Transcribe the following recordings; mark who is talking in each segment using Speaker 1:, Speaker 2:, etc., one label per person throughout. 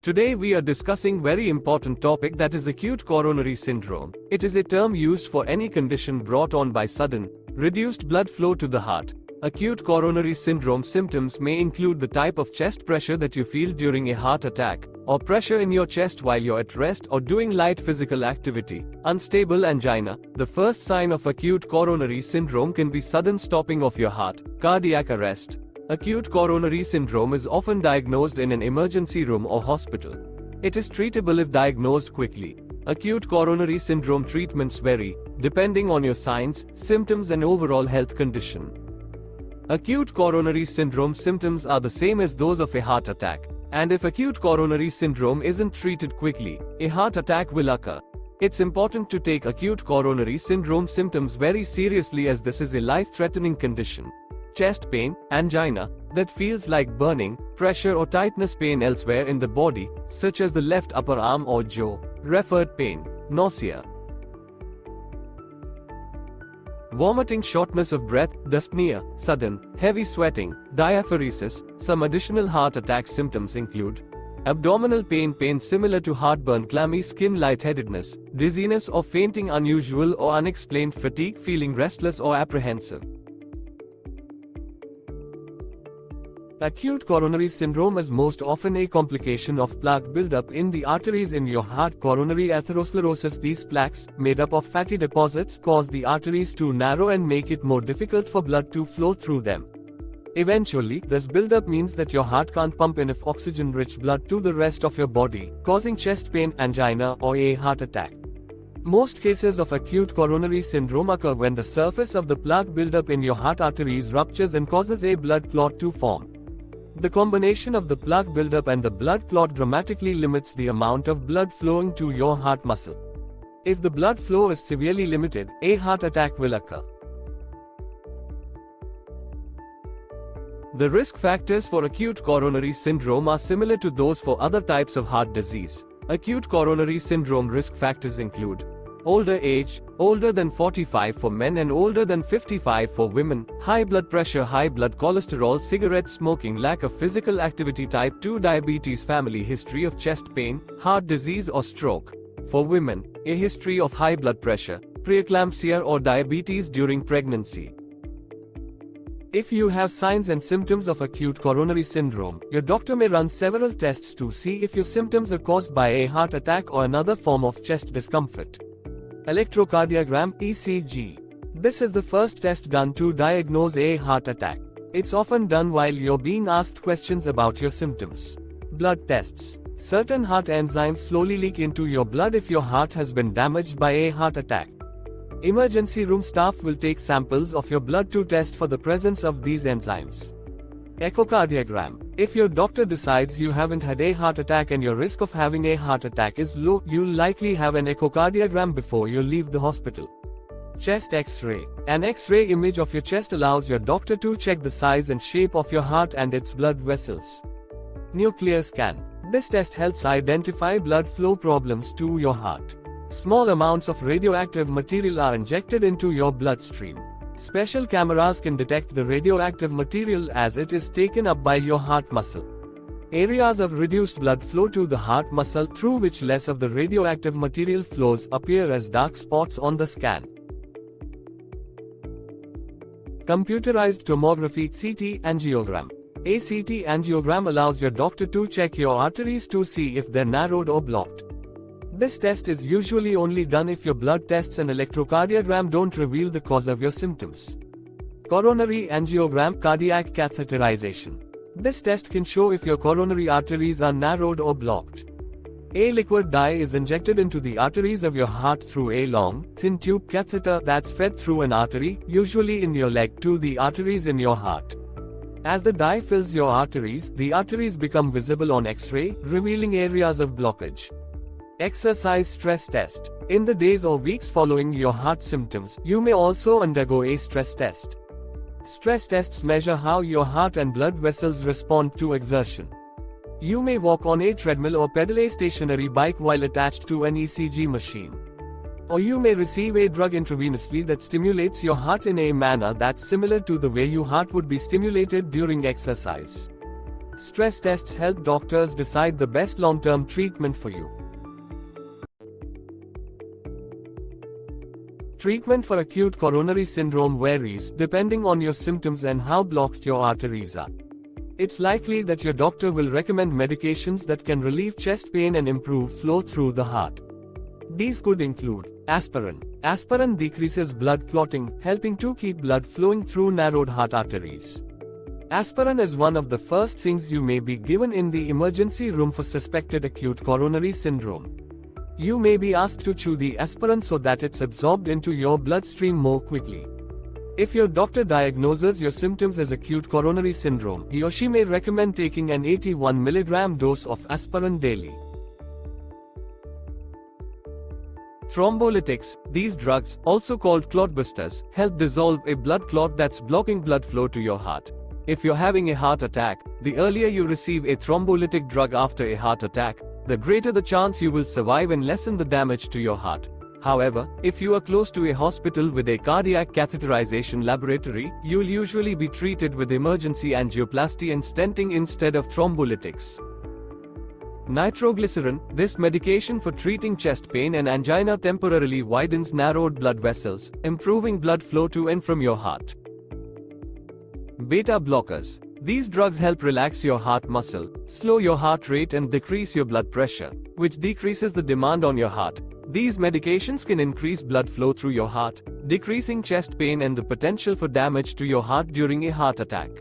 Speaker 1: Today we are discussing very important topic, that is acute coronary syndrome. It is a term used for any condition brought on by sudden, reduced blood flow to the heart. Acute coronary syndrome symptoms may include the type of chest pressure that you feel during a heart attack, or pressure in your chest while you're at rest or doing light physical activity. Unstable angina. The first sign of acute coronary syndrome can be sudden stopping of your heart, cardiac arrest. Acute coronary syndrome is often diagnosed in an emergency room or hospital. It is treatable if diagnosed quickly. Acute coronary syndrome treatments vary, depending on your signs, symptoms and overall health condition. Acute coronary syndrome symptoms are the same as those of a heart attack, and if acute coronary syndrome isn't treated quickly, a heart attack will occur. It's important to take acute coronary syndrome symptoms very seriously, as this is a life-threatening condition. Chest pain, angina, that feels like burning, pressure or tightness, pain elsewhere in the body, such as the left upper arm or jaw, referred pain, nausea, vomiting, shortness of breath, dyspnea, sudden, heavy sweating, diaphoresis. Some additional heart attack symptoms include abdominal pain, pain similar to heartburn, clammy skin, lightheadedness, dizziness or fainting, unusual or unexplained fatigue, feeling restless or apprehensive. Acute coronary syndrome is most often a complication of plaque buildup in the arteries in your heart. Coronary atherosclerosis. These plaques, made up of fatty deposits, cause the arteries to narrow and make it more difficult for blood to flow through them. Eventually, this buildup means that your heart can't pump enough oxygen-rich blood to the rest of your body, causing chest pain, angina, or a heart attack. Most cases of acute coronary syndrome occur when the surface of the plaque buildup in your heart arteries ruptures and causes a blood clot to form. The combination of the plaque buildup and the blood clot dramatically limits the amount of blood flowing to your heart muscle. If the blood flow is severely limited, a heart attack will occur. The risk factors for acute coronary syndrome are similar to those for other types of heart disease. Acute coronary syndrome risk factors include older age, older than 45 for men and older than 55 for women, high blood pressure, high blood cholesterol, cigarette smoking, lack of physical activity, type 2 diabetes, family history of chest pain, heart disease or stroke. For women, a history of high blood pressure, preeclampsia or diabetes during pregnancy. If you have signs and symptoms of acute coronary syndrome, your doctor may run several tests to see if your symptoms are caused by a heart attack or another form of chest discomfort. Electrocardiogram (ECG). This is the first test done to diagnose a heart attack. It's often done while you're being asked questions about your symptoms. Blood tests. Certain heart enzymes slowly leak into your blood if your heart has been damaged by a heart attack. Emergency room staff will take samples of your blood to test for the presence of these enzymes. Echocardiogram. If your doctor decides you haven't had a heart attack and your risk of having a heart attack is low, you'll likely have an echocardiogram before you leave the hospital. Chest X-ray. An X-ray image of your chest allows your doctor to check the size and shape of your heart and its blood vessels. Nuclear scan. This test helps identify blood flow problems to your heart. Small amounts of radioactive material are injected into your bloodstream. Special cameras can detect the radioactive material as it is taken up by your heart muscle. Areas of reduced blood flow to the heart muscle, through which less of the radioactive material flows, appear as dark spots on the scan. Computerized tomography (CT) angiogram. A CT angiogram allows your doctor to check your arteries to see if they're narrowed or blocked. This test is usually only done if your blood tests and electrocardiogram don't reveal the cause of your symptoms. Coronary angiogram (cardiac catheterization). This test can show if your coronary arteries are narrowed or blocked. A liquid dye is injected into the arteries of your heart through a long, thin tube catheter that's fed through an artery, usually in your leg, to the arteries in your heart. As the dye fills your arteries, the arteries become visible on X-ray, revealing areas of blockage. Exercise stress test. In the days or weeks following your heart symptoms, you may also undergo a stress test. Stress tests measure how your heart and blood vessels respond to exertion. You may walk on a treadmill or pedal a stationary bike while attached to an ECG machine. Or you may receive a drug intravenously that stimulates your heart in a manner that's similar to the way your heart would be stimulated during exercise. Stress tests help doctors decide the best long-term treatment for you. Treatment for acute coronary syndrome varies depending on your symptoms and how blocked your arteries are. It's likely that your doctor will recommend medications that can relieve chest pain and improve flow through the heart. These could include aspirin. Aspirin decreases blood clotting, helping to keep blood flowing through narrowed heart arteries. Aspirin is one of the first things you may be given in the emergency room for suspected acute coronary syndrome. You may be asked to chew the aspirin so that it's absorbed into your bloodstream more quickly. If your doctor diagnoses your symptoms as acute coronary syndrome, he or she may recommend taking an 81 mg dose of aspirin daily. Thrombolytics. These drugs, also called clotbusters, help dissolve a blood clot that's blocking blood flow to your heart. If you're having a heart attack, the earlier you receive a thrombolytic drug after a heart attack, the greater the chance you will survive and lessen the damage to your heart. However, if you are close to a hospital with a cardiac catheterization laboratory, you'll usually be treated with emergency angioplasty and stenting instead of thrombolytics. Nitroglycerin. This medication for treating chest pain and angina temporarily widens narrowed blood vessels, improving blood flow to and from your heart. Beta blockers. These drugs help relax your heart muscle, slow your heart rate and decrease your blood pressure, which decreases the demand on your heart. These medications can increase blood flow through your heart, decreasing chest pain and the potential for damage to your heart during a heart attack.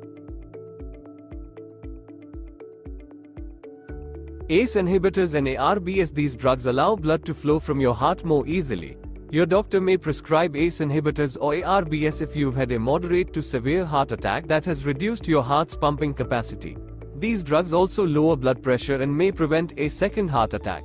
Speaker 1: ACE inhibitors and ARBs. These drugs allow blood to flow from your heart more easily. Your doctor may prescribe ACE inhibitors or ARBs if you've had a moderate to severe heart attack that has reduced your heart's pumping capacity. These drugs also lower blood pressure and may prevent a second heart attack.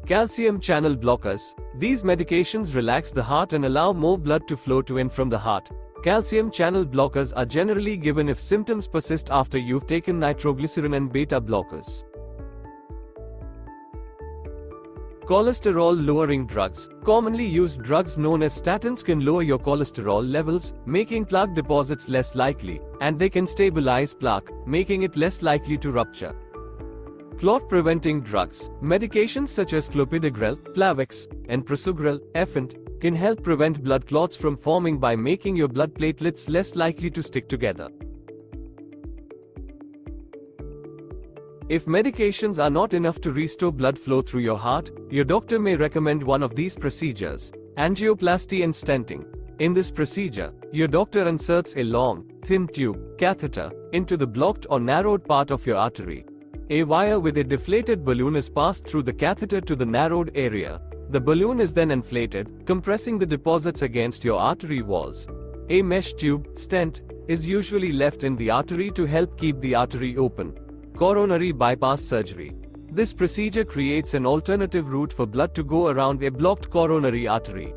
Speaker 1: Calcium channel blockers. These medications relax the heart and allow more blood to flow to and from the heart. Calcium channel blockers are generally given if symptoms persist after you've taken nitroglycerin and beta blockers. Cholesterol-lowering drugs. Commonly used drugs known as statins can lower your cholesterol levels, making plaque deposits less likely, and they can stabilize plaque, making it less likely to rupture. Clot-preventing drugs. Medications such as clopidogrel, Plavix, and prasugrel, Effent, can help prevent blood clots from forming by making your blood platelets less likely to stick together. If medications are not enough to restore blood flow through your heart, your doctor may recommend one of these procedures: angioplasty and stenting. In this procedure, your doctor inserts a long, thin tube, catheter, into the blocked or narrowed part of your artery. A wire with a deflated balloon is passed through the catheter to the narrowed area. The balloon is then inflated, compressing the deposits against your artery walls. A mesh tube, stent, is usually left in the artery to help keep the artery open. Coronary bypass surgery. This procedure creates an alternative route for blood to go around a blocked coronary artery.